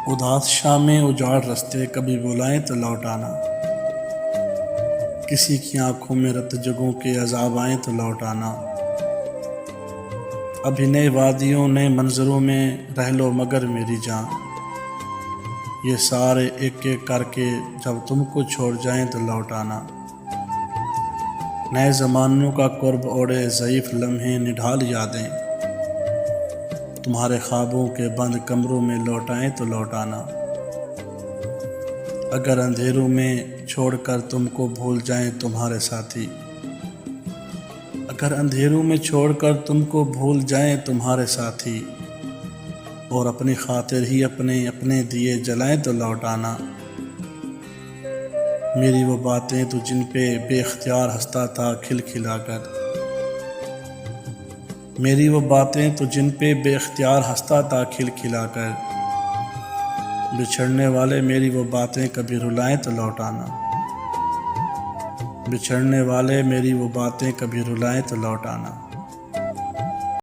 اداس شامیں اجاڑ رستے کبھی بلائیں تو لوٹ آنا، کسی کی آنکھوں میں رت جگوں کے عذاب آئیں تو لوٹ آنا۔ ابھی نئے وادیوں نئے منظروں میں رہ لو مگر میری جان، یہ سارے ایک ایک کر کے جب تم کو چھوڑ جائیں تو لوٹ آنا۔ نئے زمانوں کا قرب اوڑے ضعیف لمحے نڈھال یادیں، تمہارے خوابوں کے بند کمروں میں لوٹ آئیں تو لوٹ آنا۔ اگر اندھیروں میں چھوڑ کر تم کو بھول جائیں تمہارے ساتھی، اگر اندھیروں میں چھوڑ کر تم کو بھول جائیں تمہارے ساتھی، اور اپنی خاطر ہی اپنے دیے جلائیں تو لوٹ آنا۔ میری وہ باتیں تو جن پہ بے اختیار ہنستا تھا کھل کھلا کر، میری وہ باتیں تو جن پہ بے اختیار ہنستا تھا کھل کھلا کر، بچھڑنے والے میری وہ باتیں کبھی رلائیں تو لوٹ آنا، بچھڑنے والے میری وہ باتیں کبھی رلائیں تو لوٹ آنا۔